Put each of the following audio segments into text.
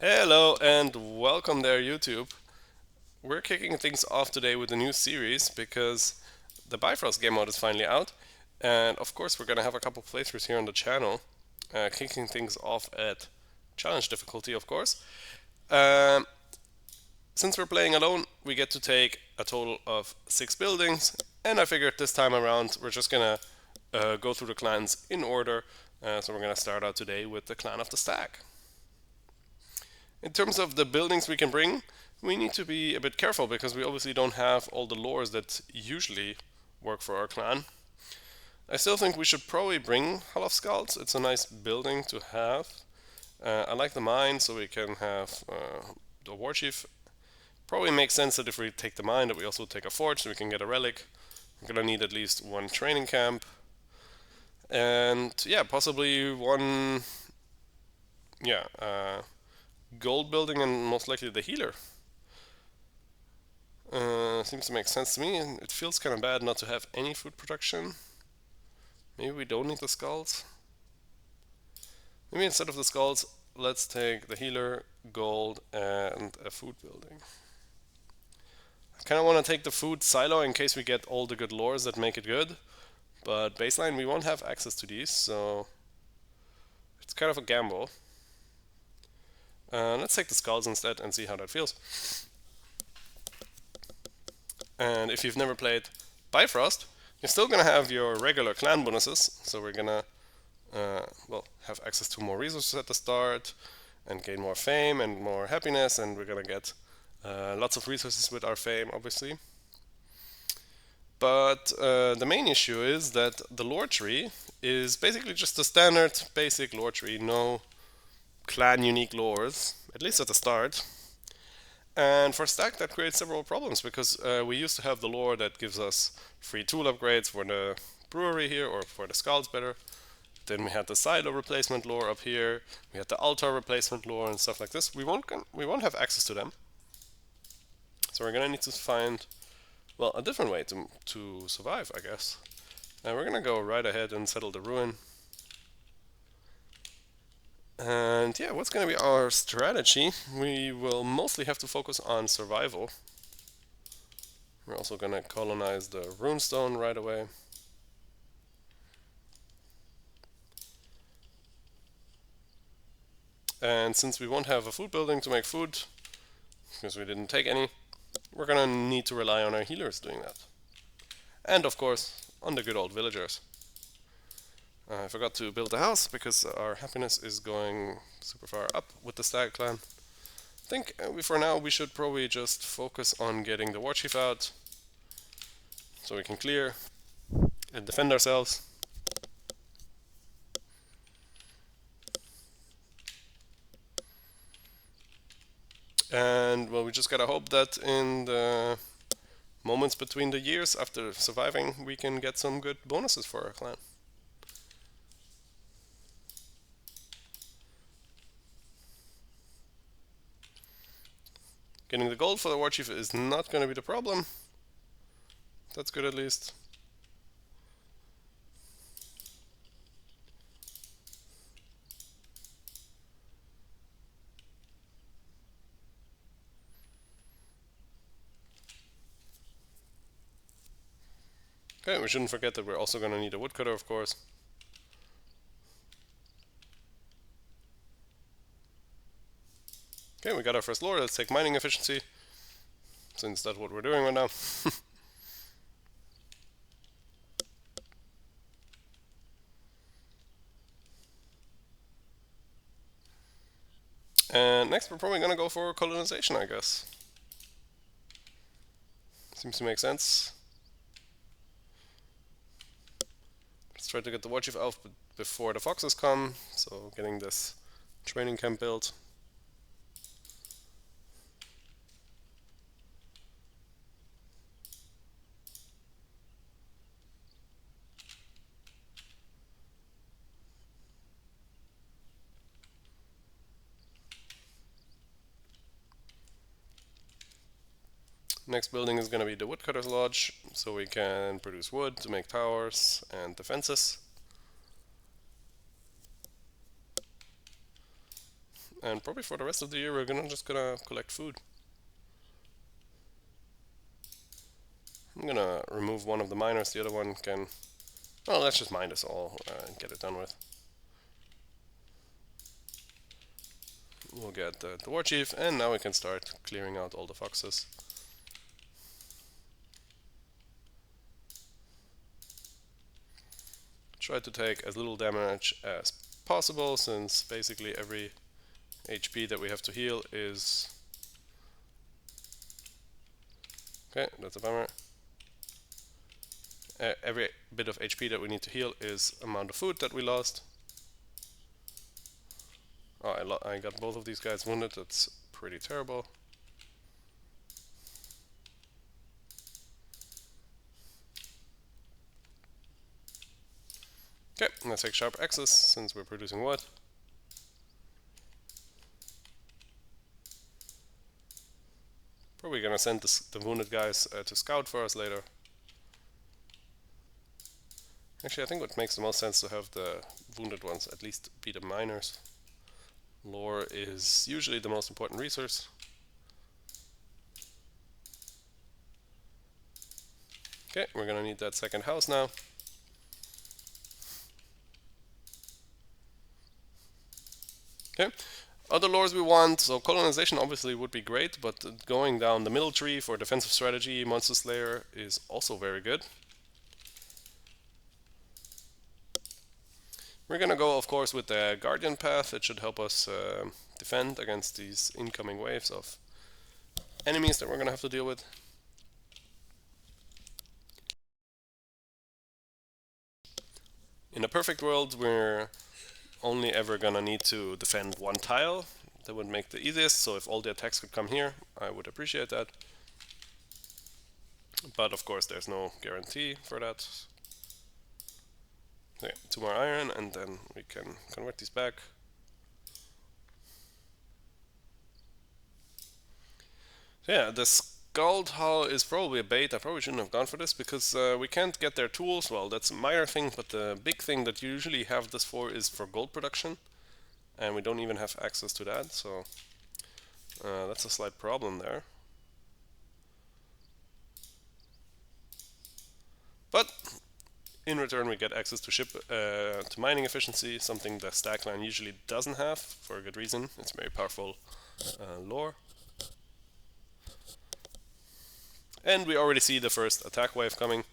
Hello and welcome there, YouTube. We're kicking things off today with a new series because the Bifrost game mode is finally out, and of course, we're gonna have a couple playthroughs here on the channel, kicking things off at challenge difficulty, of course. Um, since we're playing alone, we get to take a total of 6 buildings, and I figured this time around we're just gonna go through the clans in order. So we're gonna start out today with the clan of the Stag. In terms of the buildings we can bring, we need to be a bit careful because we obviously don't have all the lores that usually work for our clan. I still think we should probably bring Hall of Skulls. It's a nice building to have. I like the mine, so we can have the war chief. Probably makes sense that if we take the mine, that we also take a forge, so we can get a relic. We're gonna need at least one training camp, and yeah, possibly one, yeah, gold building, and most likely the healer. Seems to make sense to me, and it feels kind of bad not to have any food production. Maybe we don't need the skulls. Maybe instead of the skulls, let's take the healer, gold, and a food building. I kind of want to take the food silo in case we get all the good lores that make it good, but baseline we won't have access to these, so it's kind of a gamble. Let's take the skulls instead and see how that feels. And if you've never played Bifrost, you're still gonna have your regular clan bonuses. So we're gonna, have access to more resources at the start, and gain more fame and more happiness, and we're gonna get lots of resources with our fame, obviously. But the main issue is that the lore tree is basically just a standard basic lore tree, no clan unique lores, at least at the start. And for Stag, that creates several problems because we used to have the lore that gives us free tool upgrades for the brewery here, or for the skulls better. Then we had the silo replacement lore up here. We had the altar replacement lore and stuff like this. We won't have access to them, so we're gonna need to find, well, a different way to survive, I guess. And we're gonna go right ahead and settle the ruin. And yeah, what's gonna be our strategy? We will mostly have to focus on survival. We're also gonna colonize the runestone right away. And since we won't have a food building to make food, because we didn't take any, we're gonna need to rely on our healers doing that. And of course, on the good old villagers. I forgot to build a house because our happiness is going super far up with the Stag clan. I think for now we should probably just focus on getting the war chief out so we can clear and defend ourselves. And well, we just gotta hope that in the moments between the years after surviving, we can get some good bonuses for our clan. Getting the gold for the war chief is not going to be the problem. That's good at least. Okay, we shouldn't forget that we're also going to need a woodcutter, of course. Okay, we got our first lore. Let's take mining efficiency, since that's what we're doing right now. And next we're probably going to go for colonization, I guess. Seems to make sense. Let's try to get the war chief out before the foxes come, so getting this training camp built. Next building is going to be the woodcutter's lodge, so we can produce wood to make towers and defenses. and probably for the rest of the year we're just gonna collect food. I'm gonna remove one of the miners, the other one can... Well, let's just mine this all and get it done with. We'll get the war chief, and now we can start clearing out all the foxes. Try to take as little damage as possible, since basically every HP that we have to heal is... Okay, that's a bummer. Every bit of HP that we need to heal is amount of food that we lost. Oh, I got both of these guys wounded, that's pretty terrible. Okay, let's take sharp axes since we're producing wood. Probably gonna send the wounded guys to scout for us later. Actually, I think what makes the most sense to have the wounded ones at least be the miners. Lore is usually the most important resource. Okay, we're gonna need that second house now. Okay, other lores we want, so colonization obviously would be great, but going down the middle tree for defensive strategy, monster slayer is also very good. We're gonna go, of course, with the guardian path. It should help us defend against these incoming waves of enemies that we're gonna have to deal with. In a perfect world, we're only ever gonna need to defend one tile. That would make the easiest, so if all the attacks could come here, I would appreciate that. But of course there's no guarantee for that. Okay, 2 more iron and then we can convert these back. So yeah, the Scald Hull is probably a bait. I probably shouldn't have gone for this because we can't get their tools. Well, that's a minor thing, but the big thing that you usually have this for is for gold production. And we don't even have access to that, so that's a slight problem there. But in return we get access to to mining efficiency, something the Stag line usually doesn't have, for a good reason. It's very powerful lore. And we already see the first attack wave coming.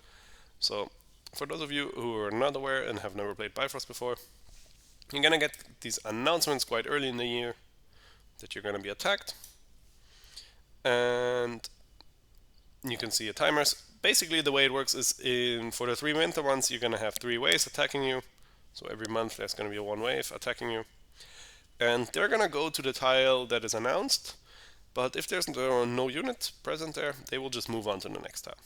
So for those of you who are not aware and have never played Bifrost before, you're gonna get these announcements quite early in the year that you're gonna be attacked. And you can see a timers. Basically the way it works is for the 3 winter ones you're gonna have 3 waves attacking you. So every month there's gonna be one wave attacking you. And they're gonna go to the tile that is announced, but if there's no unit present there, they will just move on to the next tile.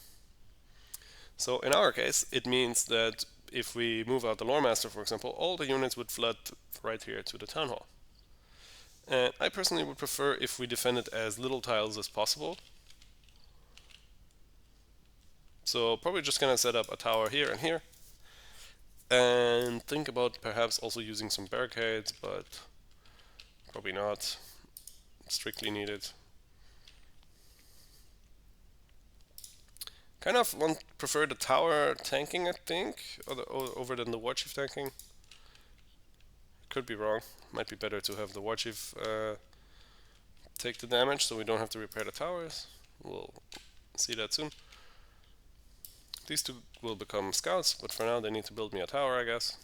So in our case, it means that if we move out the Lore Master, for example, all the units would flood right here to the Town Hall. And I personally would prefer if we defend it as little tiles as possible. So probably just gonna set up a tower here and here. And think about perhaps also using some barricades, but probably not strictly needed. Kind of prefer the tower tanking, I think, over than the war chief tanking. Could be wrong. Might be better to have the war chief take the damage so we don't have to repair the towers. We'll see that soon. These two will become scouts, but for now they need to build me a tower, I guess.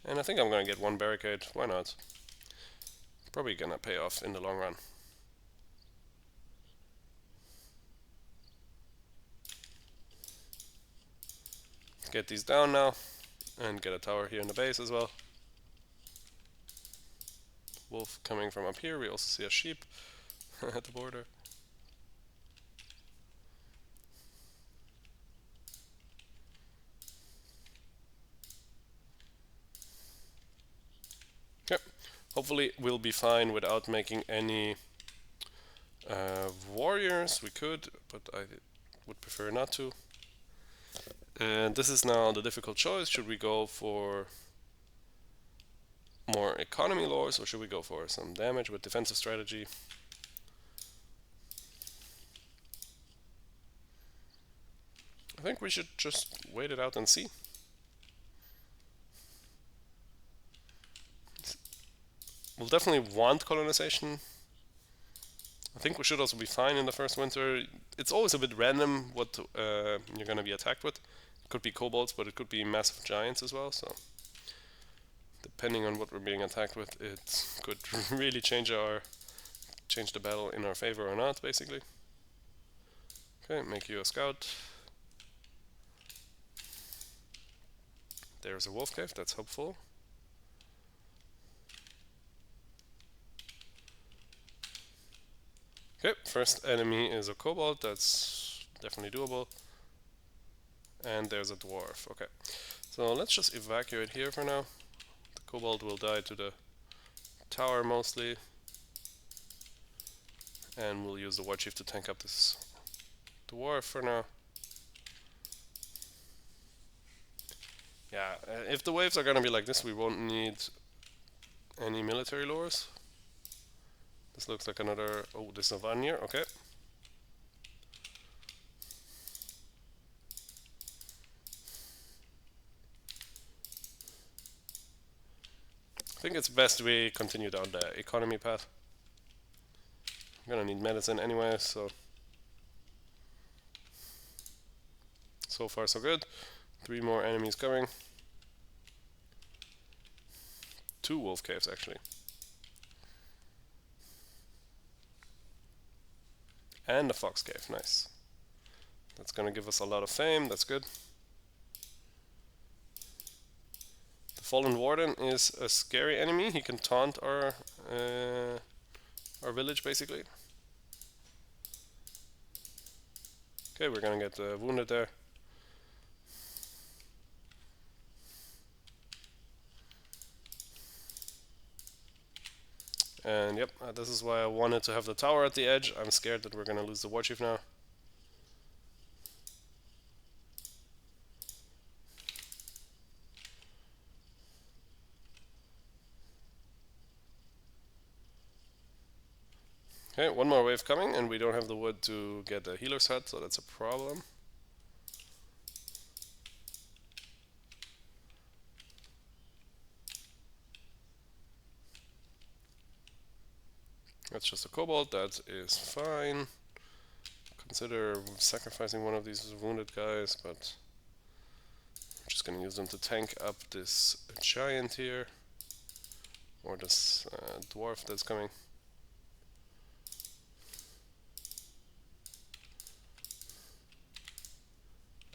And I think I'm gonna get one barricade. Why not? Probably gonna pay off in the long run. Get these down now, and get a tower here in the base as well. Wolf coming from up here. We also see a sheep at the border. Yep. Hopefully we'll be fine without making any warriors. We could, but I would prefer not to. And this is now the difficult choice. Should we go for economy lores, or should we go for some damage with defensive strategy? I think we should just wait it out and see. We'll definitely want colonization. I think we should also be fine in the first winter. It's always a bit random what you're going to be attacked with. It could be kobolds, but it could be massive giants as well, so depending on what we're being attacked with, it could really change the battle in our favor or not, basically. Okay, make you a scout. There's a wolf cave, that's helpful. Okay, first enemy is a kobold, that's definitely doable. And there's a dwarf, okay. So let's just evacuate here for now. The kobold will die to the tower mostly. And we'll use the war chief to tank up this dwarf for now. Yeah, if the waves are gonna be like this, we won't need any military lures. This looks like another... oh, this is a Vanir, okay. I think it's best we continue down the economy path. I'm gonna need medicine anyway, so... so far so good. 3 more enemies coming. 2 wolf caves actually. And a fox cave, nice. That's gonna give us a lot of fame, that's good. The Fallen Warden is a scary enemy, he can taunt our village basically. Okay, we're gonna get wounded there. And yep, this is why I wanted to have the tower at the edge. I'm scared that we're gonna lose the war chief now. Okay, one more wave coming, and we don't have the wood to get the healer's hut, so that's a problem. That's just a kobold, that is fine. Consider sacrificing one of these wounded guys, but I'm just gonna use them to tank up this giant here, or this dwarf that's coming.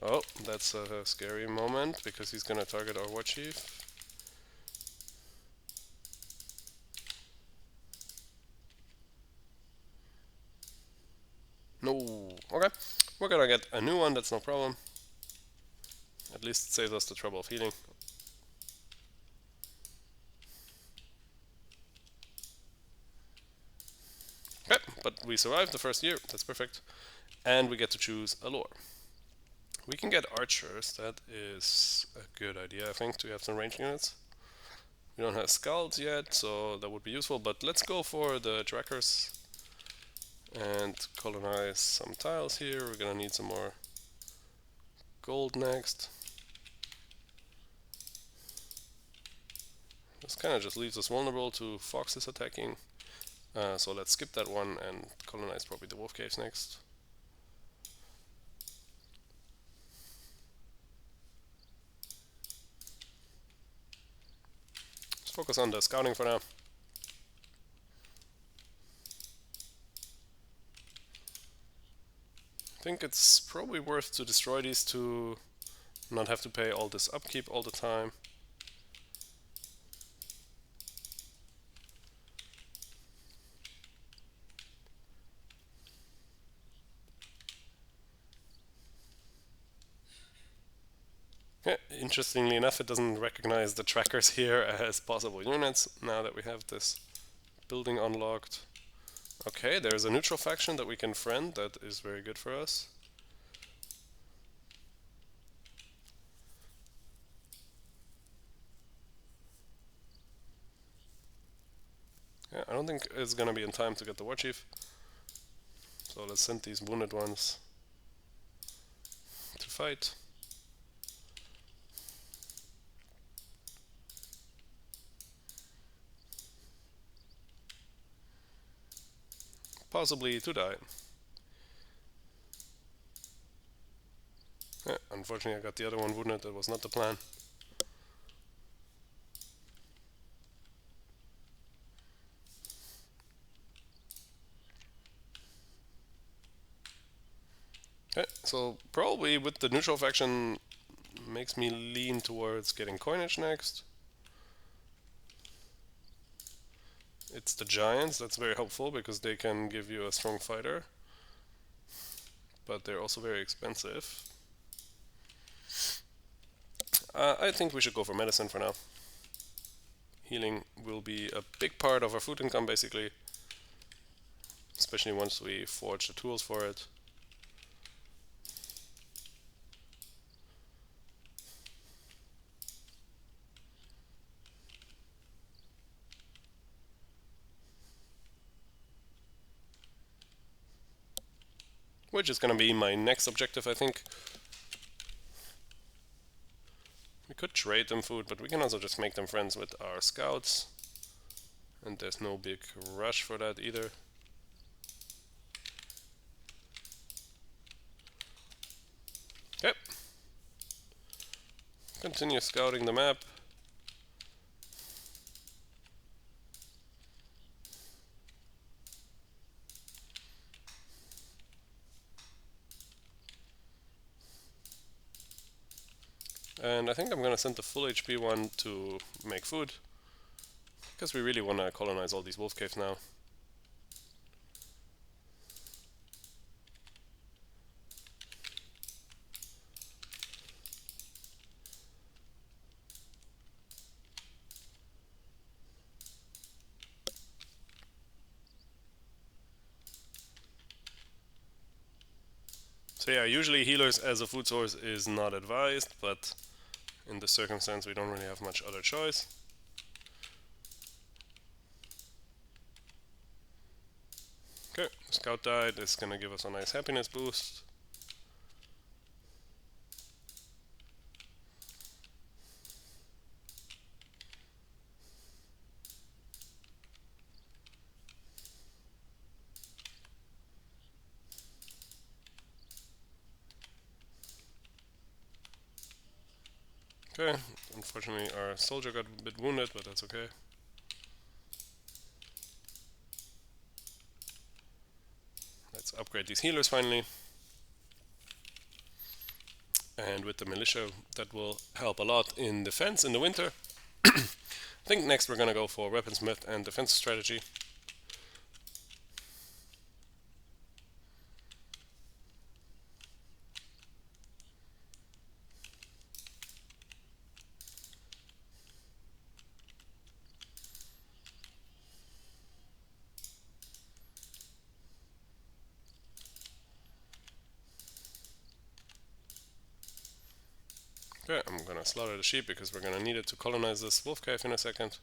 Oh, that's a scary moment, because he's gonna target our war chief. No, okay. We're gonna get a new one, that's no problem. At least it saves us the trouble of healing. Okay, but we survived the first year, that's perfect. And we get to choose a lore. We can get archers, that is a good idea I think, to have some ranged units. We don't have skulls yet, so that would be useful, but let's go for the trackers and colonize some tiles here. We're gonna need some more gold next. This kind of just leaves us vulnerable to foxes attacking. So let's skip that one and colonize probably the wolf caves next. Let's focus on the scouting for now. I think it's probably worth to destroy these to not have to pay all this upkeep all the time. Yeah, interestingly enough, it doesn't recognize the trackers here as possible units now that we have this building unlocked. Okay, there's a neutral faction that we can friend, that is very good for us. Yeah, I don't think it's gonna be in time to get the war chief. So let's send these wounded ones to fight. Possibly to die. Yeah, unfortunately I got the other one wounded, that was not the plan. Okay, so probably with the neutral faction makes me lean towards getting coinage next. It's the giants, that's very helpful because they can give you a strong fighter. But they're also very expensive. I think we should go for medicine for now. Healing will be a big part of our food income basically. Especially once we forge the tools for it. Which is gonna be my next objective, I think. We could trade them food, but we can also just make them friends with our scouts. And there's no big rush for that either. Yep. Continue scouting the map. And I think I'm gonna send the full HP one to make food. Because we really wanna colonize all these wolf caves now. So yeah, usually healers as a food source is not advised, but in this circumstance we don't really have much other choice. Okay, scout died, it's gonna give us a nice happiness boost. Okay, unfortunately our soldier got a bit wounded, but that's okay. Let's upgrade these healers finally. And with the militia, that will help a lot in defense in the winter. I think next we're gonna go for weaponsmith and defense strategy. Okay, I'm gonna slaughter the sheep because we're gonna need it to colonize this wolf cave in a second.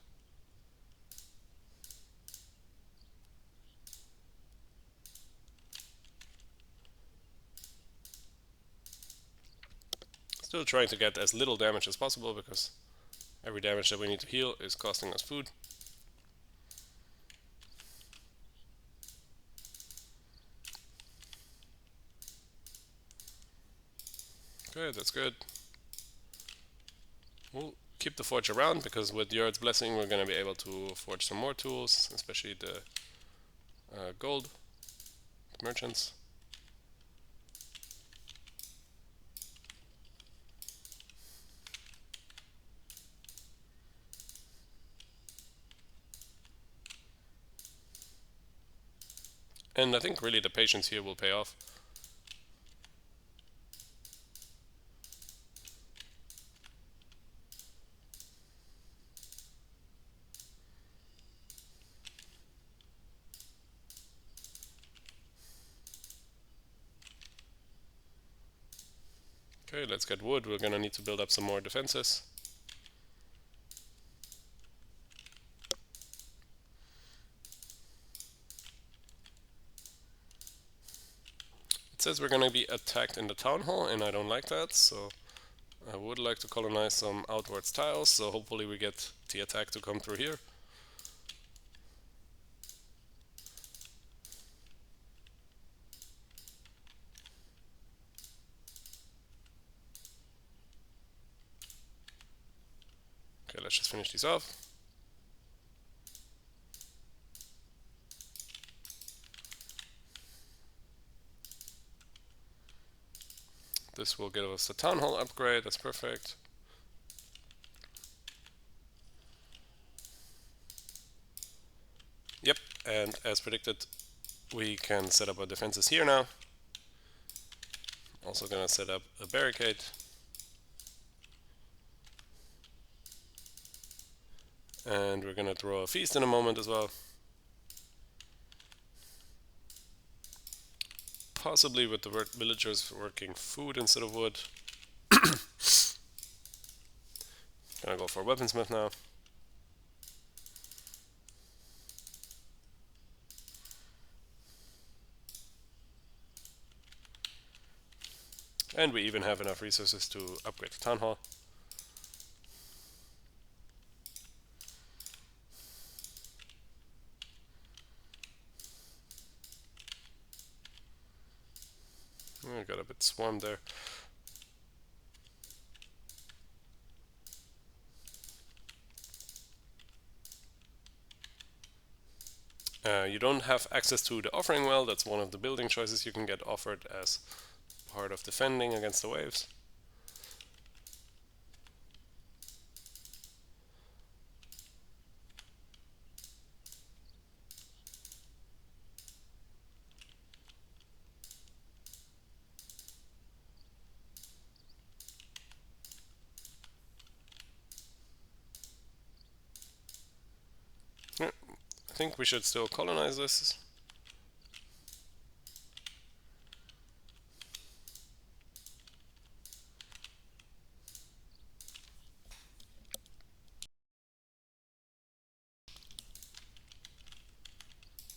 Still trying to get as little damage as possible because every damage that we need to heal is costing us food. Okay, that's good. We'll keep the forge around because with Yard's blessing we're gonna be able to forge some more tools, especially the gold merchants. And I think really the patience here will pay off. Okay, let's get wood. We're gonna need to build up some more defenses. It says we're going to be attacked in the town hall, and I don't like that, so I would like to colonize some outwards tiles, so hopefully we get the attack to come through here. Okay, let's just finish these off. This will give us the town hall upgrade, that's perfect. Yep, and as predicted, we can set up our defenses here now. Also gonna set up a barricade. And we're gonna throw a feast in a moment as well. Possibly with the villagers working food instead of wood. Gonna go for a weaponsmith now. And we even have enough resources to upgrade the town hall. I got a bit swarmed there. You don't have access to the offering well. That's one of the building choices you can get offered as part of defending against the waves. Yeah, I think we should still colonize this.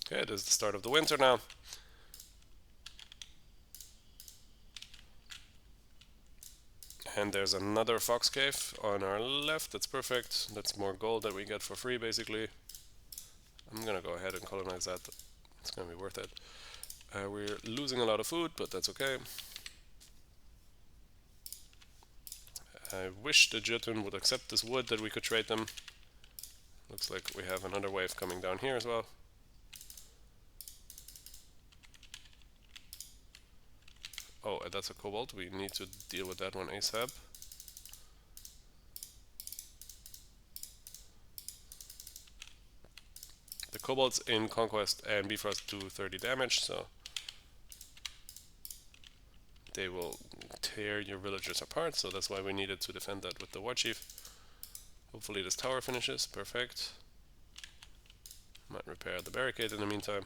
Okay, it is the start of the winter now. And there's another fox cave on our left, that's perfect. That's more gold that we get for free basically. I'm gonna go ahead and colonize that, it's gonna be worth it. We're losing a lot of food, but that's okay. I wish the Jotun would accept this wood that we could trade them. Looks like we have another wave coming down here as well. Oh, that's a cobalt. We need to deal with that one ASAP. The kobolds in Conquest and Bifrost do 30 damage, so they will tear your villagers apart, so that's why we needed to defend that with the war chief. Hopefully this tower finishes. Perfect. Might repair the barricade in the meantime.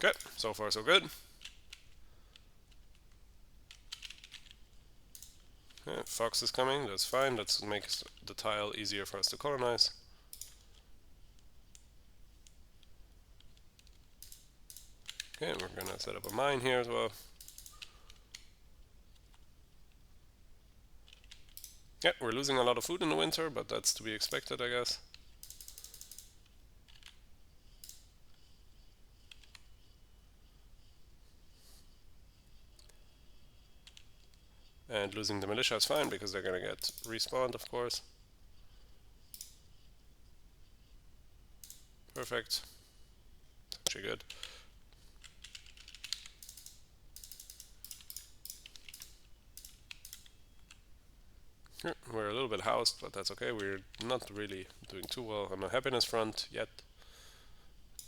Okay, so far so good. Yeah, fox is coming, that's fine. That makes the tile easier for us to colonize. Okay, we're gonna set up a mine here as well. Yeah, we're losing a lot of food in the winter, but that's to be expected, I guess. And losing the militia is fine because they're gonna get respawned, of course. Perfect. Actually good. Yeah, we're a little bit housed, but that's okay. We're not really doing too well on the happiness front yet.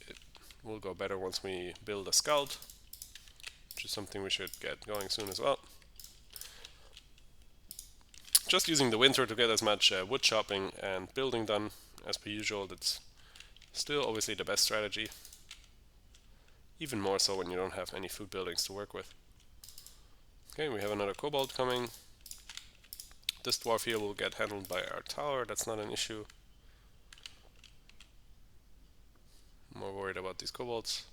It will go better once we build a scout, which is something we should get going soon as well. Just using the winter to get as much wood chopping and building done as per usual. That's still obviously the best strategy. Even more so when you don't have any food buildings to work with. Okay, we have another kobold coming. This dwarf here will get handled by our tower, that's not an issue. More worried about these kobolds.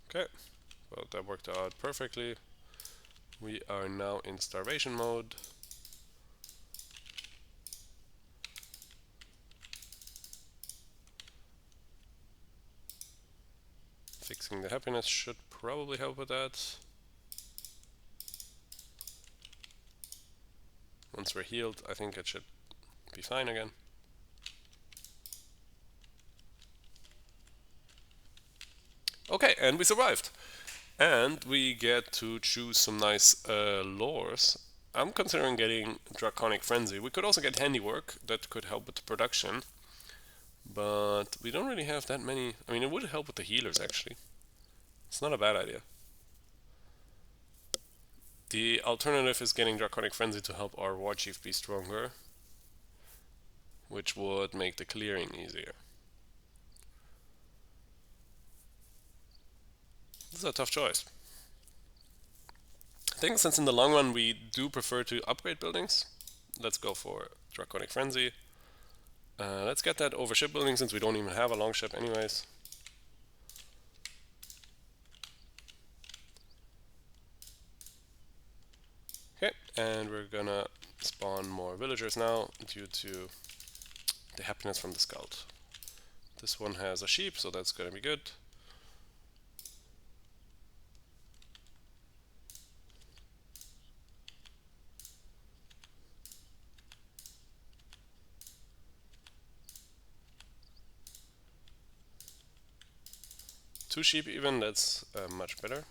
Okay, well that worked out perfectly. We are now in starvation mode. Fixing the happiness should probably help with that. Once we're healed, I think it should be fine again. Okay, and we survived. And we get to choose some nice lores. I'm considering getting Draconic Frenzy. We could also get Handiwork, that could help with the production. But we don't really have that many. I mean, it would help with the healers actually. It's not a bad idea. The alternative is getting Draconic Frenzy to help our War Chief be stronger, which would make the clearing easier. This is a tough choice. I think since in the long run we do prefer to upgrade buildings, let's go for Draconic Frenzy. Let's get that over shipbuilding since we don't even have a long ship anyways. Okay, and we're gonna spawn more villagers now due to the happiness from the scout. This one has a sheep, so that's gonna be good. Two sheep even, that's much better.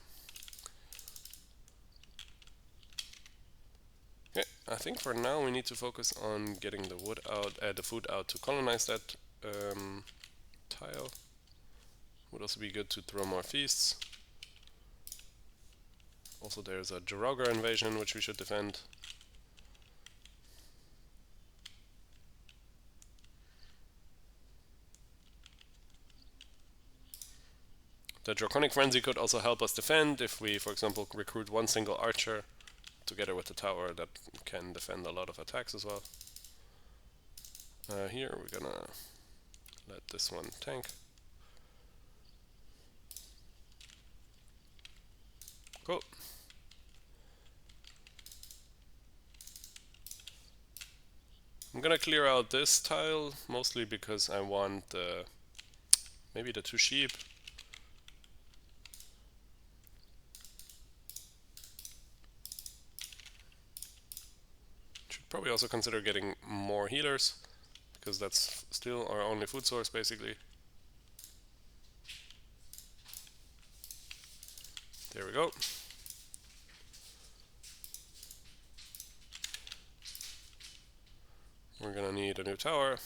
Okay, I think for now we need to focus on getting the wood out, the food out to colonize that tile. Would also be good to throw more feasts. Also there's a Jorogar invasion which we should defend. The Draconic Frenzy could also help us defend if we, for example, recruit one single archer together with the tower that can defend a lot of attacks as well. Here we're gonna let this one tank. Cool. I'm gonna clear out this tile mostly because I want maybe the two sheep. Should probably also consider getting more healers because that's still our only food source basically. There we go. We're gonna need a new tower.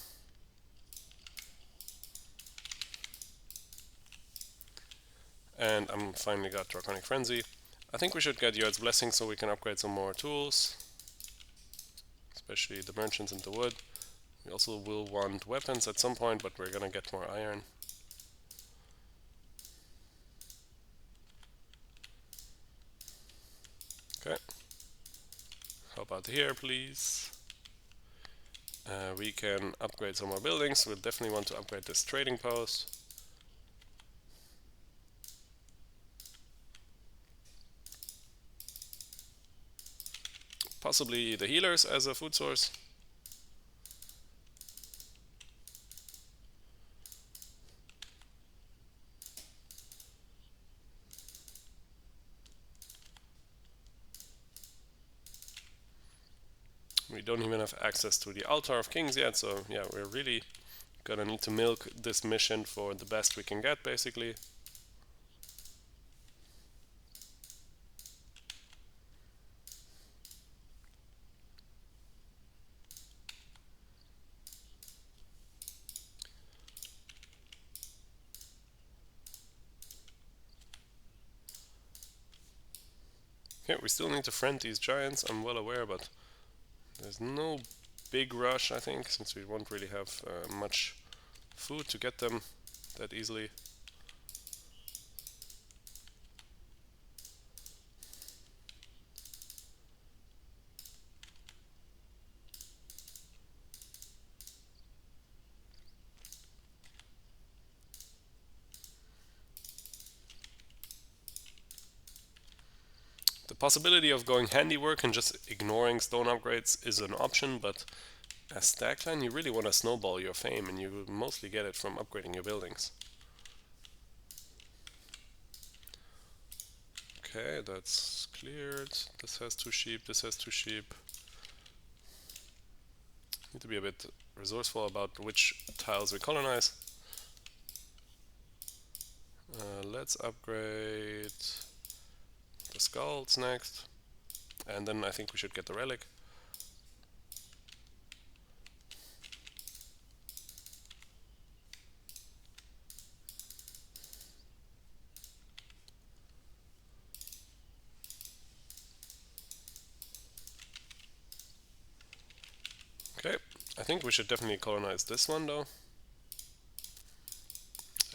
And I'm finally got Draconic Frenzy. I think we should get Yod's Blessing so we can upgrade some more tools, especially the merchants and the wood. We also will want weapons at some point, but we're gonna get more iron. Okay. How about here, please? We can upgrade some more buildings. We'll definitely want to upgrade this trading post. Possibly the healers as a food source. We don't even have access to the Altar of Kings yet, so yeah, we're really gonna need to milk this mission for the best we can get, basically. Okay, we still need to friend these giants, I'm well aware, but there's no big rush, I think, since we won't really have much food to get them that easily. possibility of going handiwork and just ignoring stone upgrades is an option, but as Stag clan you really want to snowball your fame, and you mostly get it from upgrading your buildings. Okay, that's cleared. This has 2 sheep, this has 2 sheep. Need to be a bit resourceful about which tiles we colonize. Let's upgrade the skulls next, and then I think we should get the relic. Okay, I think we should definitely colonize this one though.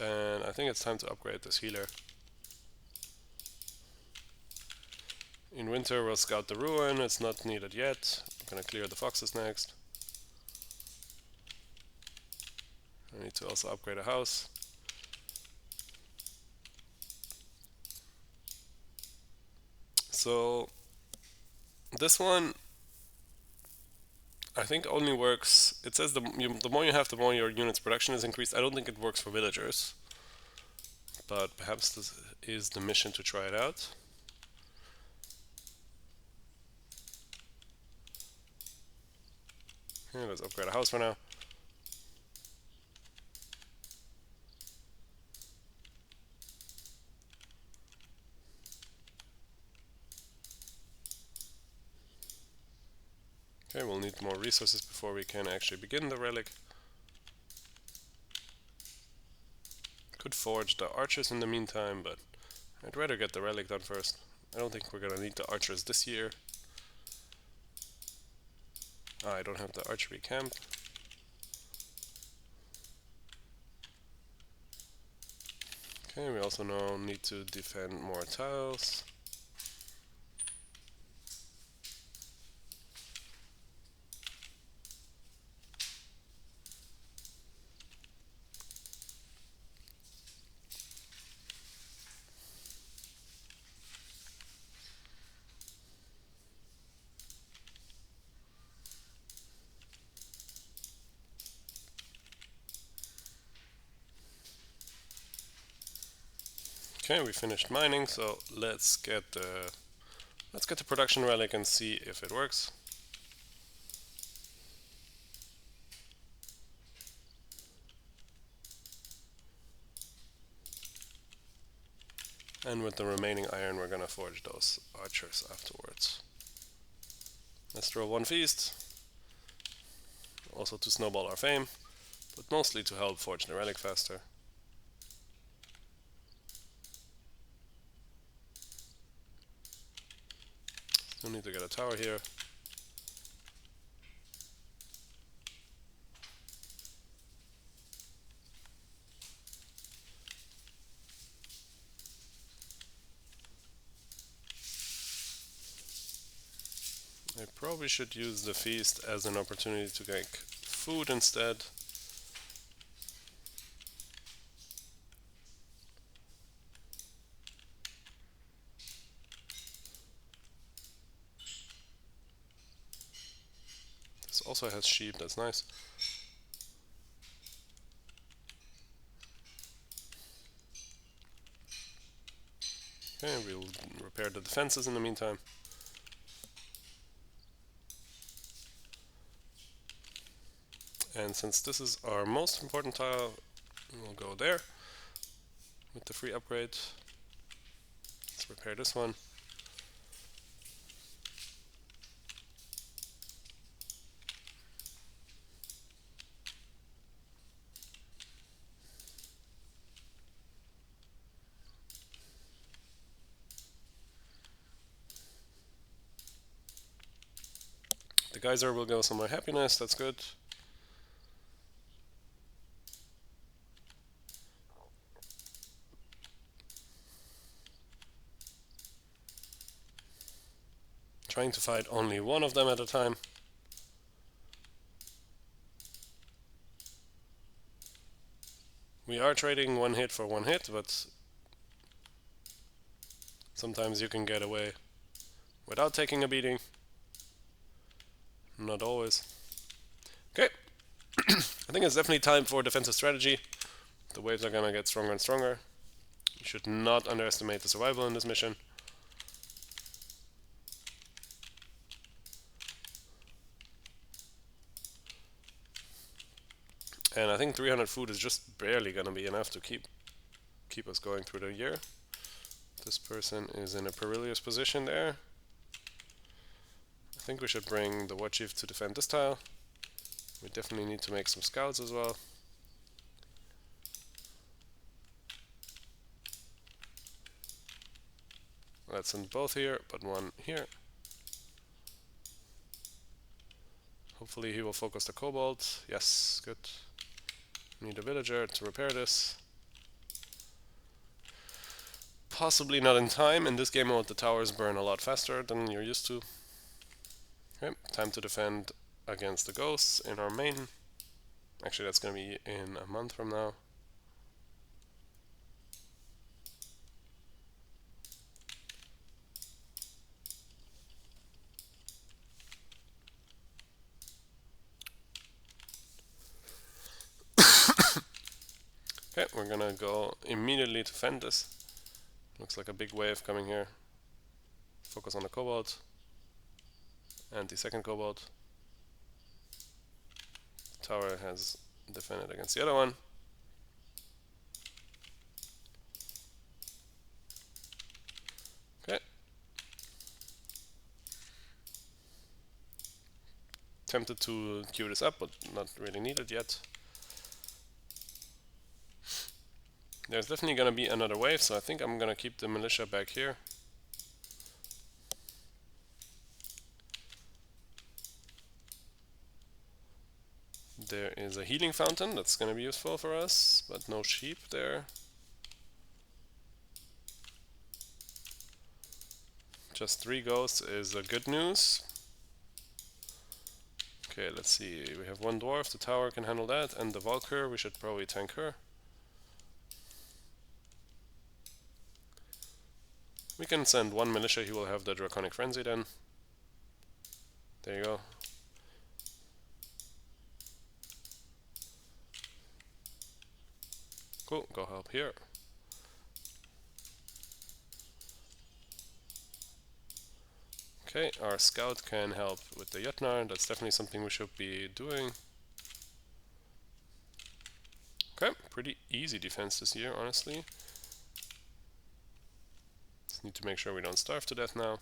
And I think it's time to upgrade this healer. In winter we'll scout the ruin, it's not needed yet. I'm gonna clear the foxes next. I need to also upgrade a house. So this one I think only works, it says the more you have, the more your unit's production is increased. I don't think it works for villagers, but perhaps this is the mission to try it out. Okay, let's upgrade a house for now. Okay, we'll need more resources before we can actually begin the relic. Could forge the archers in the meantime, but I'd rather get the relic done first. I don't think we're gonna need the archers this year. I don't have the archery camp. Okay, we also now need to defend more tiles. Okay, we finished mining, so let's get the production relic and see if it works. And with the remaining iron we're gonna forge those archers afterwards. Let's throw one feast, also to snowball our fame, but mostly to help forge the relic faster. Still need to get a tower here. I probably should use the feast as an opportunity to get food instead. This also has sheep, that's nice. Okay, we'll repair the defenses in the meantime. And since this is our most important tile, we'll go there with the free upgrade. Let's repair this one. The geyser will go somewhere happiness, that's good. Trying to fight only one of them at a time. We are trading one hit for one hit, but sometimes you can get away without taking a beating. Not always. Okay, I think it's definitely time for defensive strategy. The waves are gonna get stronger and stronger. You should not underestimate the survival in this mission. And I think 300 food is just barely gonna be enough to keep us going through the year. This person is in a perilous position there. I think we should bring the war chief to defend this tile. We definitely need to make some scouts as well. Let's send both here, but one here. Hopefully he will focus the kobold. Yes, good. Need a villager to repair this. Possibly not in time. In this game mode the towers burn a lot faster than you're used to. Okay, time to defend against the ghosts in our main. Actually that's gonna be in a month from now. Okay, we're gonna go immediately to defend this. Looks like a big wave coming here. Focus on the kobold and the second kobold. Tower has defended against the other one. Okay. Tempted to queue this up, but not really needed yet. There's definitely gonna be another wave, so I think I'm gonna keep the militia back here. There is a healing fountain that's gonna be useful for us, but no sheep there. Just 3 ghosts is good news. Okay, let's see. We have 1 dwarf, the tower can handle that, and the Valkyr, we should probably tank her. We can send 1 militia, he will have the Draconic Frenzy then. There you go. Cool, go help here. Okay, our scout can help with the Jötnar, that's definitely something we should be doing. Okay, pretty easy defense this year, honestly. Just need to make sure we don't starve to death now.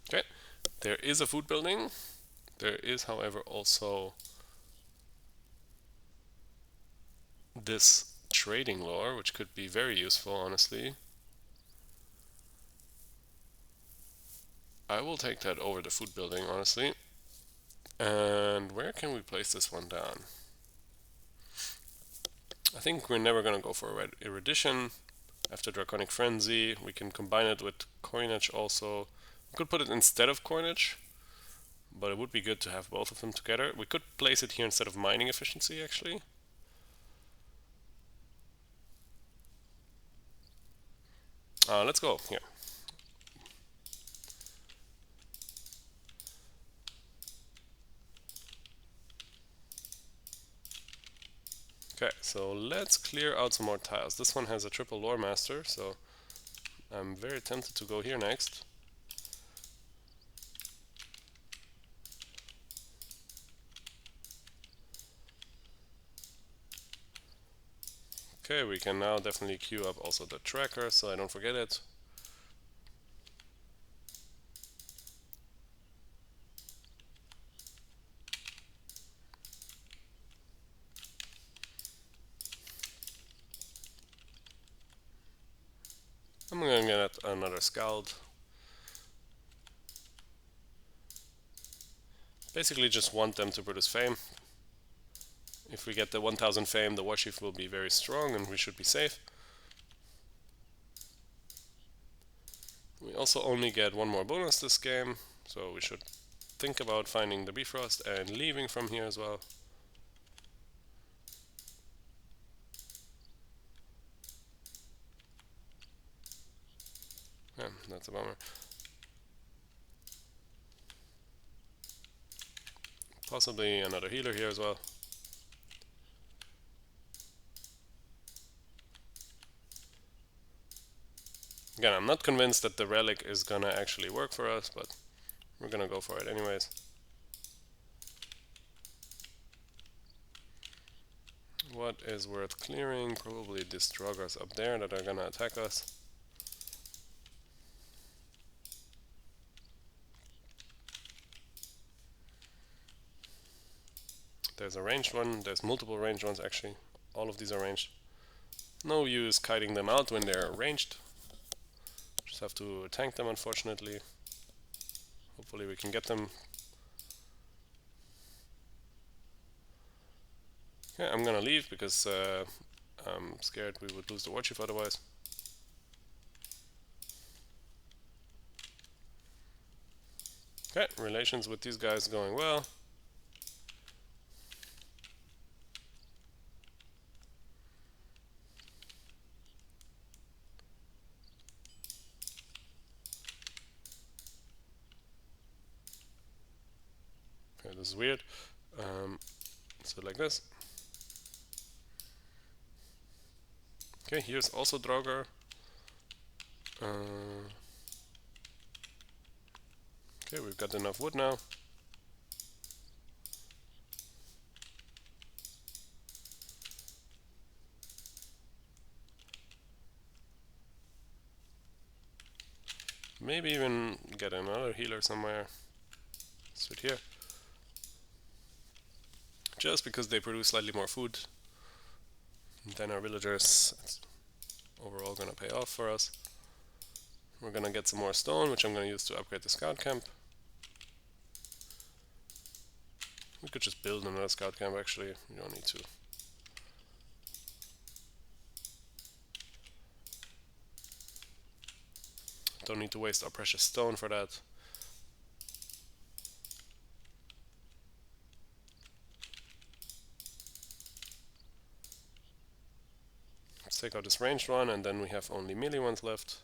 Okay, there is a food building. There is, however, also this trading lore, which could be very useful, honestly. I will take that over the food building, honestly. And where can we place this one down? I think we're never gonna go for a red erudition. After Draconic Frenzy, we can combine it with coinage also. We could put it instead of coinage, but it would be good to have both of them together. We could place it here instead of mining efficiency, actually. Let's go here. Okay, so let's clear out some more tiles. This one has a triple lore master, so I'm very tempted to go here next. Okay, we can now definitely queue up also the tracker, so I don't forget it. I'm gonna get another Scald. Basically just want them to produce fame. If we get the 1000 fame, the warchief will be very strong and we should be safe. We also only get 1 more bonus this game, so we should think about finding the Bifrost and leaving from here as well. Yeah, that's a bummer. Possibly another healer here as well. Again, I'm not convinced that the relic is gonna actually work for us, but we're gonna go for it anyways. What is worth clearing? Probably these Draugrs up there that are gonna attack us. There's a ranged one, there's multiple ranged ones actually. All of these are ranged. No use kiting them out when they're ranged. Just have to tank them unfortunately. Hopefully we can get them. Yeah, I'm gonna leave because I'm scared we would lose the war chief otherwise. Okay, relations with these guys going well. Okay, this is weird. So like this. Okay, here's also Draugr. Okay, we've got enough wood now. Maybe even get another healer somewhere. Sit here. Just because they produce slightly more food than our villagers. It's overall gonna pay off for us. We're gonna get some more stone, which I'm gonna use to upgrade the scout camp. We could just build another scout camp actually, we don't need to. Don't need to waste our precious stone for that. Let's take out this ranged one and then we have only melee ones left,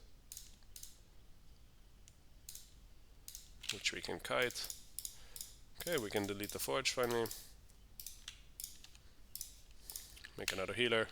which we can kite. Okay, we can delete the forge finally. Make another healer.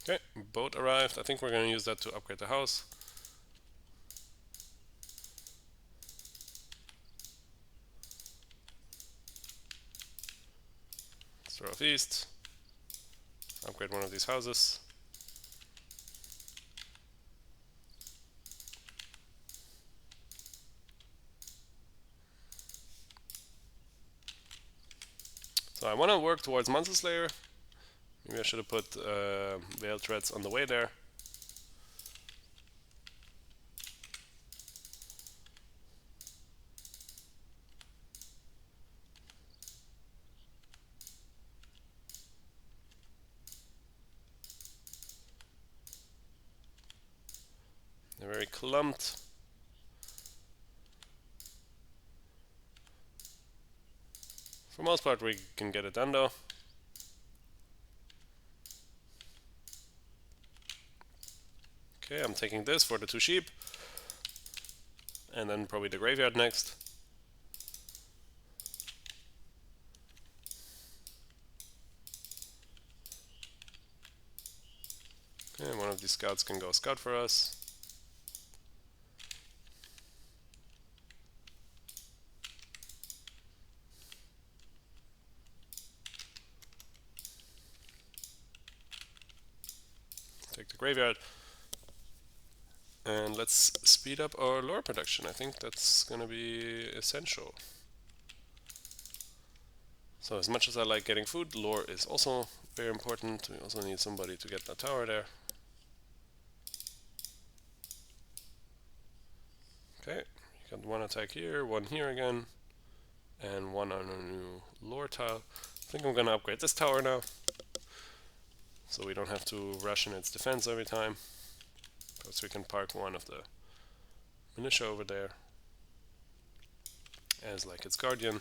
Okay, boat arrived. I think we're going to use that to upgrade the house. Southeast. Upgrade one of these houses. So I want to work towards Monster Slayer. Maybe I should have put Veil Threads on the way there. They're very clumped. For most part we can get it done though. Okay, I'm taking this for the 2 sheep. And then probably the graveyard next. Okay, one of these scouts can go scout for us. Take the graveyard. And let's speed up our lore production. I think that's gonna be essential. So as much as I like getting food, lore is also very important. We also need somebody to get that tower there. Okay, you got one attack here, one here again, and one on a new lore tile. I think I'm gonna upgrade this tower now, so we don't have to rush in its defense every time. so we can park one of the militia over there as like its guardian.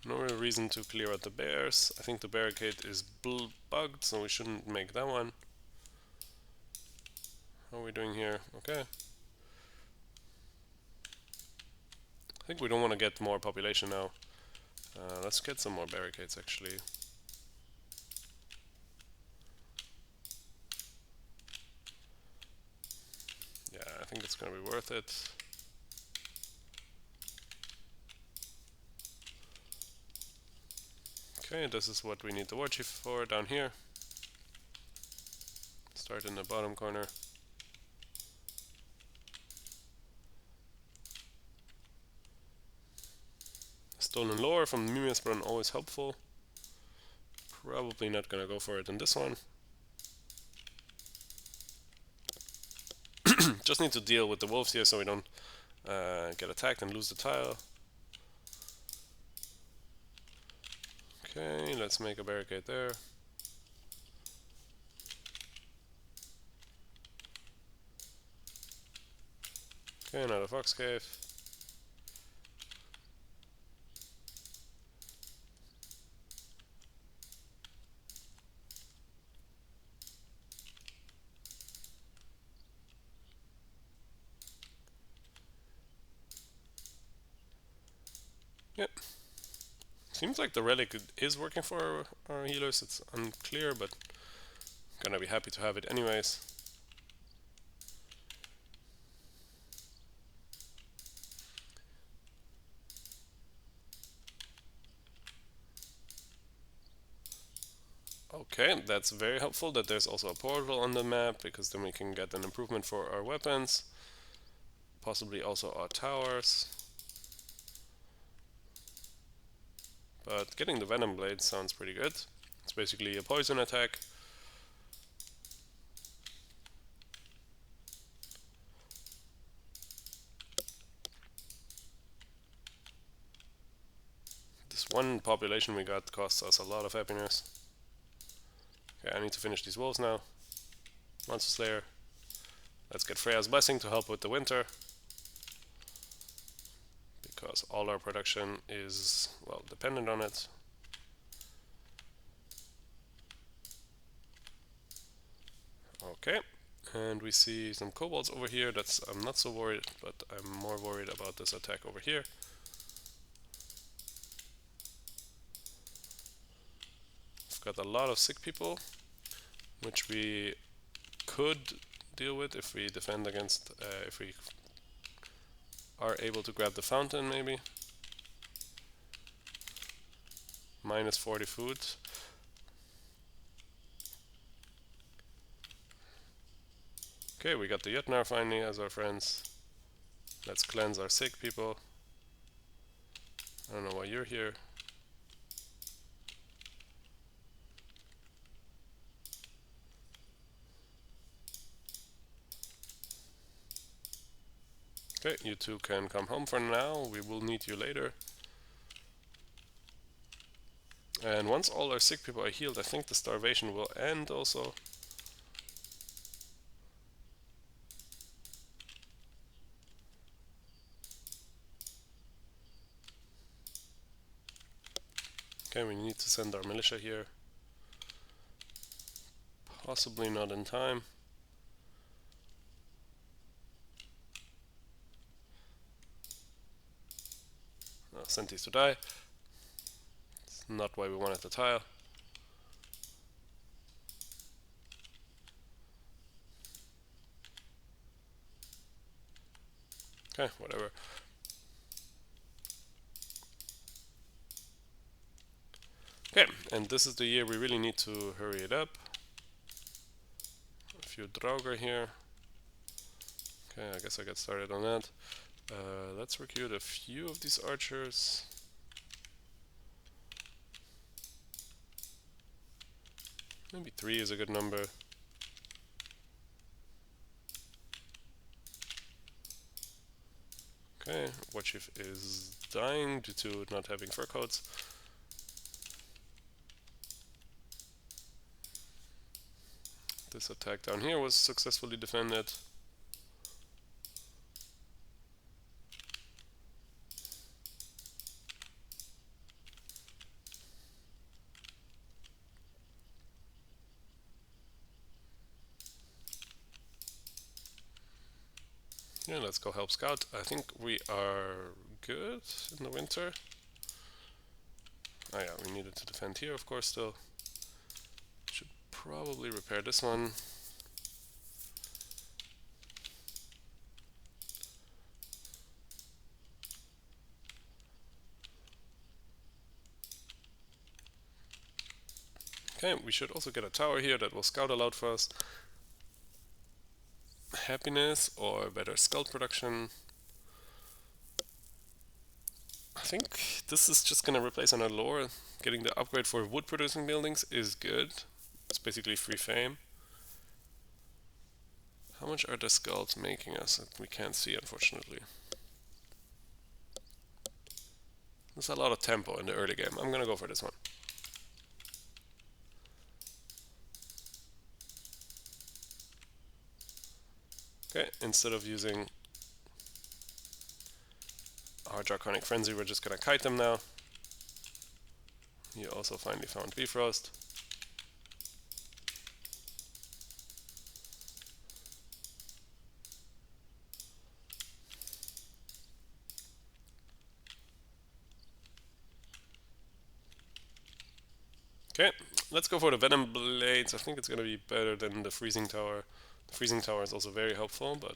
No real reason to clear out the bears. I think the barricade is bugged, so we shouldn't make that one. How are we doing here? Okay. I think we don't want to get more population now. Let's get some more barricades actually. Yeah, I think it's gonna be worth it. Okay, this is what we need the war chief for down here. Start in the bottom corner. Stolen lore from the Mimersbrunn, always helpful. Probably not gonna go for it in this one. Just need to deal with the wolves here so we don't get attacked and lose the tile. Okay, let's make a barricade there. Okay, another fox cave. Yep. Seems like the relic is working for our healers. It's unclear, but gonna be happy to have it anyways. Okay, that's very helpful that there's also a portal on the map, because then we can get an improvement for our weapons. Possibly also our towers. But getting the Venom Blade sounds pretty good. It's basically a poison attack. This one population we got costs us a lot of happiness. Okay, I need to finish these wolves now. Monster Slayer. Let's get Freya's Blessing to help with the winter, because all our production is, well, dependent on it. Okay, and we see some kobolds over here. I'm not so worried, but I'm more worried about this attack over here. We've got a lot of sick people, which we could deal with if we defend against, if we are able to grab the fountain maybe. Minus 40 food. Okay, we got the Jötnar finally as our friends. Let's cleanse our sick people. I don't know why you're here. Okay, you two can come home for now. We will need you later. And once all our sick people are healed, I think the starvation will end also. Okay, we need to send our militia here. Possibly not in time. Sent these to die. It's not why we wanted the tile. Okay, whatever. Okay, and this is the year we really need to hurry it up. A few Draugr here. Okay, I guess I get started on that. Let's recruit a few of these archers. Maybe 3 is a good number. Okay, Warchief is dying due to not having fur coats. This attack down here was successfully defended. Yeah, let's go help scout. I think we are good in the winter. Oh yeah, we needed to defend here, of course, still. Should probably repair this one. Okay, we should also get a tower here that will scout aloud for us. Happiness or better scout production. I think this is just gonna replace another lore. Getting the upgrade for wood producing buildings is good. It's basically free fame. How much are the scouts making us? We can't see, unfortunately. There's a lot of tempo in the early game. I'm gonna go for this one. Okay, instead of using our Draconic Frenzy, we're just gonna kite them now. You also finally found Bifrost. Okay, let's go for the Venom Blades. I think it's gonna be better than the Freezing Tower. The Freezing Tower is also very helpful, but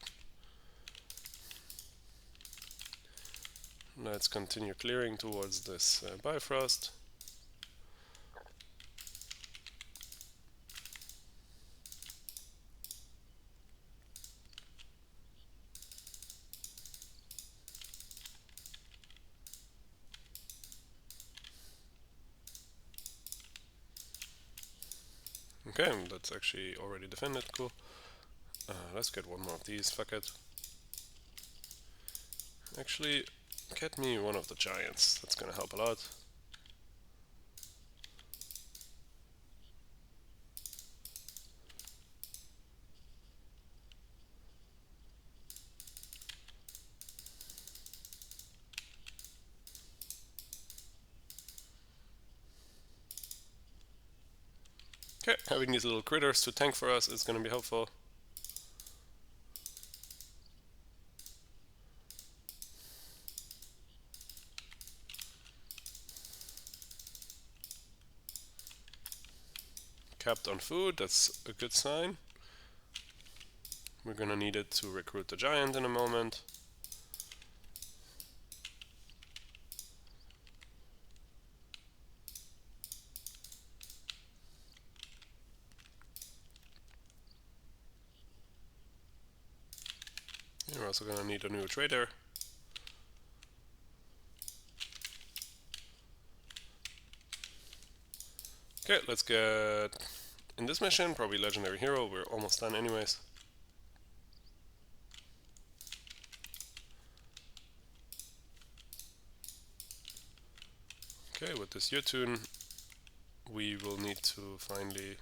let's continue clearing towards this Bifrost. Okay, that's actually already defended, cool. Let's get one more of these, fuck it. Actually, get me one of the giants, that's gonna help a lot. Okay, having these little critters to tank for us is gonna be helpful. Capped on food, that's a good sign. We're gonna need it to recruit the giant in a moment. We're also gonna need a new trader. Okay, let's get in this mission, probably legendary hero, we're almost done anyways. Okay, with this Yotun, we will need to finally...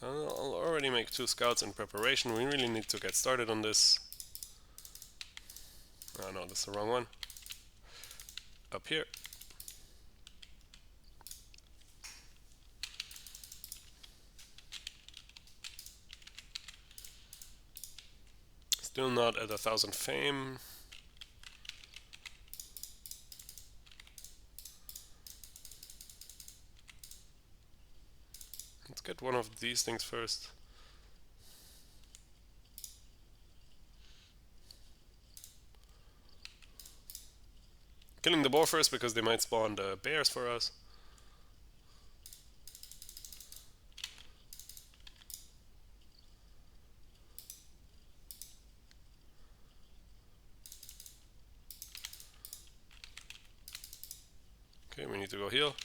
I'll already make 2 scouts in preparation, we really need to get started on this. Oh no, that's the wrong one. Up here. Still not at 1,000 fame. Let's get one of these things first. Killing the boar first because they might spawn the bears for us. Okay, we need to go heal.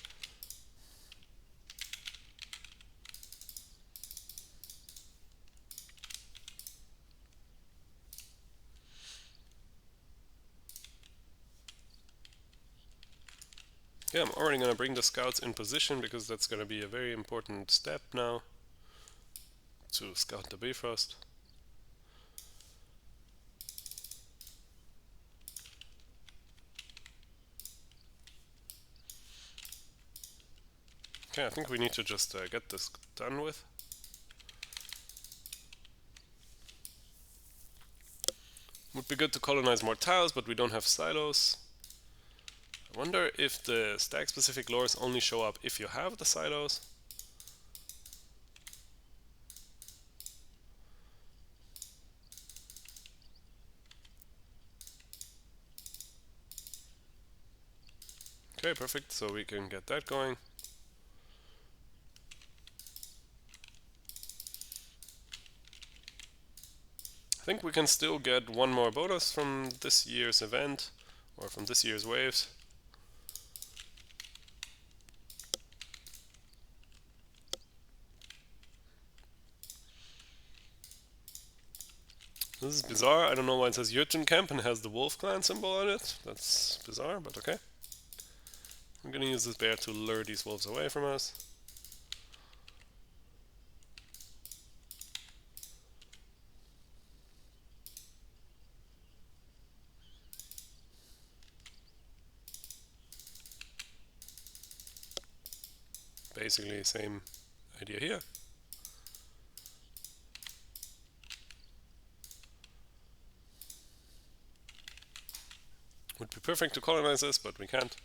Yeah, I'm already gonna bring the scouts in position because that's gonna be a very important step now. to scout the Bifrost. Okay, I think we need to just get this done with. Would be good to colonize more tiles, but we don't have silos. I wonder if the Stag specific lures only show up if you have the silos. Okay, perfect, so we can get that going. I think we can still get one more bonus from this year's event, or from this year's waves. This is bizarre, I don't know why it says Jotun Camp and has the wolf clan symbol on it. That's bizarre, but okay. I'm gonna use this bear to lure these wolves away from us. Basically same idea here. Would be perfect to colonize this, but we can't.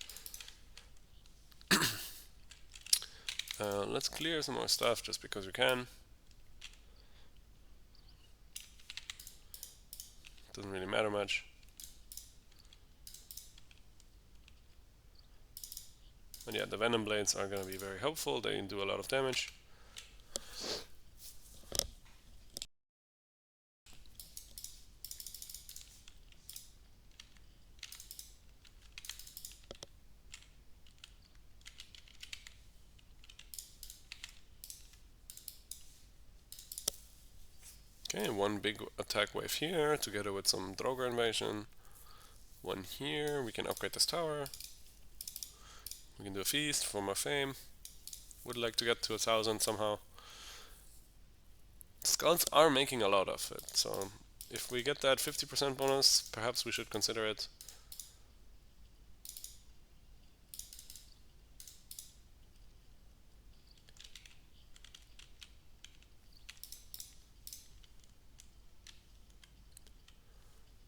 Let's clear some more stuff just because we can. Doesn't really matter much. But yeah, the venom blades are going to be very helpful. They do a lot of damage. Okay, one big attack wave here, together with some Droger invasion. One here, we can upgrade this tower. We can do a feast for more fame. Would like to get to 1,000 somehow. Skulls are making a lot of it, so if we get that 50% bonus, perhaps we should consider it.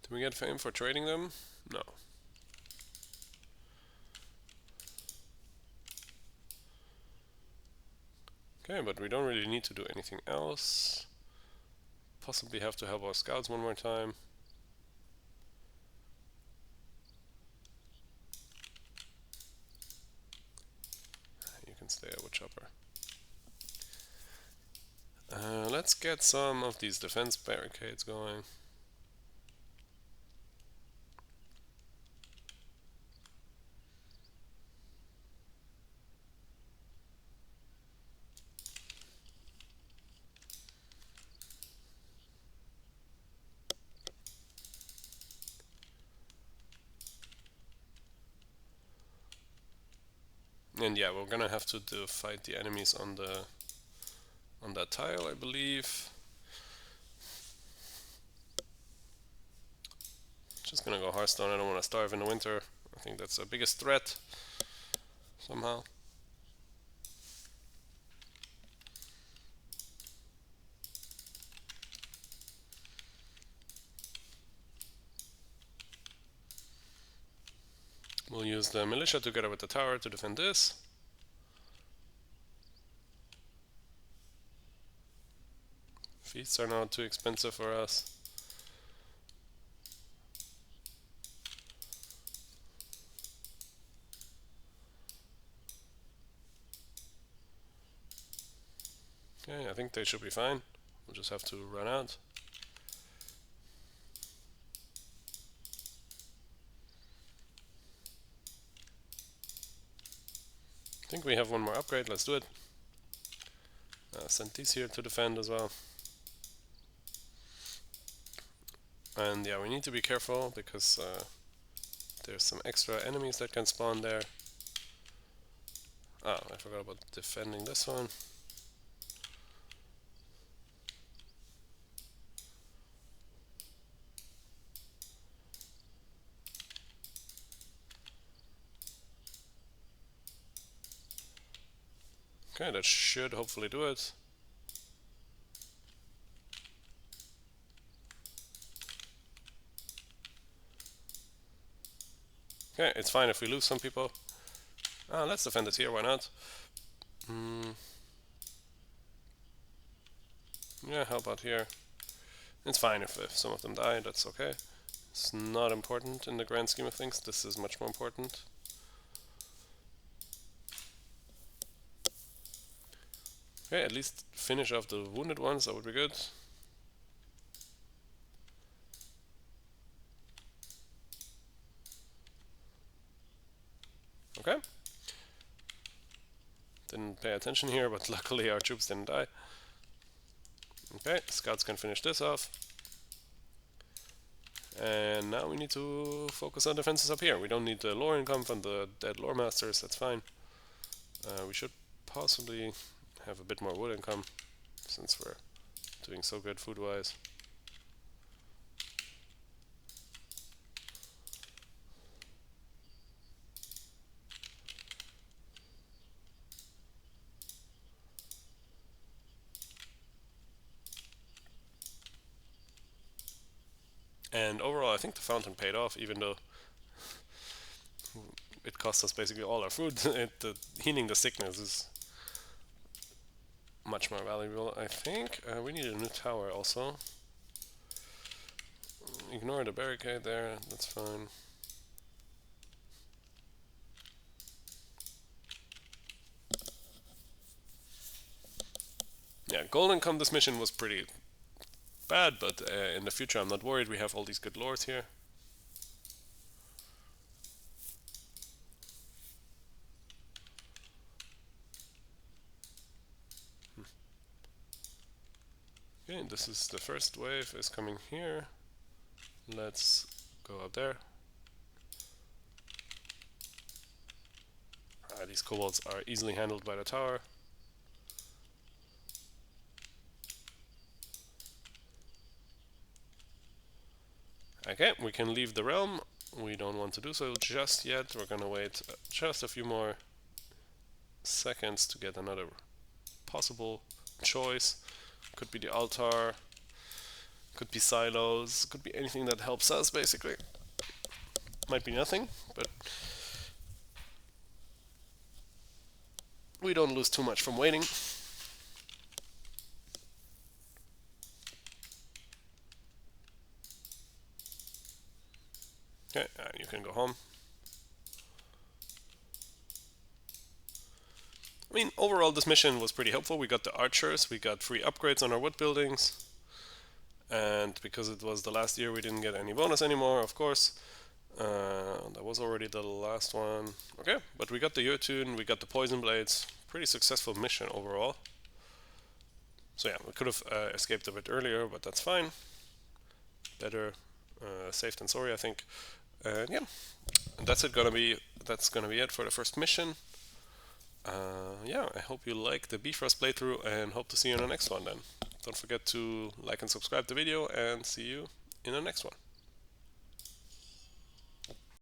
Do we get fame for trading them? No. Okay, but we don't really need to do anything else. Possibly have to help our scouts one more time. You can stay a woodchopper. Let's get some of these defense barricades going. And yeah, we're gonna have to fight the enemies on that tile, I believe. Just gonna go Hearthstone. I don't want to starve in the winter. I think that's the biggest threat somehow. We'll use the militia together with the tower to defend this. Feasts are not too expensive for us. Okay, I think they should be fine. We'll just have to run out. I think we have one more upgrade. Let's do it. Send these here to defend as well. And yeah, we need to be careful because there's some extra enemies that can spawn there. Oh, I forgot about defending this one. Okay, that should hopefully do it. Okay, it's fine if we lose some people. Let's defend it here, why not? Yeah, how about here? It's fine if some of them die, that's okay. It's not important in the grand scheme of things. This is much more important. Okay, at least finish off the wounded ones, that would be good. Okay. Didn't pay attention here, but luckily our troops didn't die. Okay, scouts can finish this off. And now we need to focus on defenses up here. We don't need the lore income from the dead lore masters, that's fine. We should possibly have a bit more wood income, since we're doing so good food-wise. And overall, I think the fountain paid off, even though it cost us basically all our food. Healing the sickness is much more valuable, I think. We need a new tower also. Ignore the barricade there, that's fine. Yeah, gold income this mission was pretty bad, but in the future I'm not worried. We have all these good lords here. Okay, this is the first wave is coming here. Let's go up there. These kobolds are easily handled by the tower. Okay, we can leave the realm. We don't want to do so just yet. We're gonna wait just a few more seconds to get another possible choice. Could be the altar, could be silos, could be anything that helps us basically. Might be nothing, but we don't lose too much from waiting. Okay, you can go home. I mean, overall this mission was pretty helpful. We got the archers, we got free upgrades on our wood buildings, and because it was the last year we didn't get any bonus anymore, of course. That was already the last one. Okay, but we got the Jotun, we got the poison blades. Pretty successful mission overall. So yeah, we could have escaped a bit earlier, but that's fine. Better safe than sorry, I think. And yeah, that's gonna be it for the first mission. Yeah, I hope you like the Bifrost playthrough and hope to see you in the next one then. Don't forget to like and subscribe the video and see you in the next one.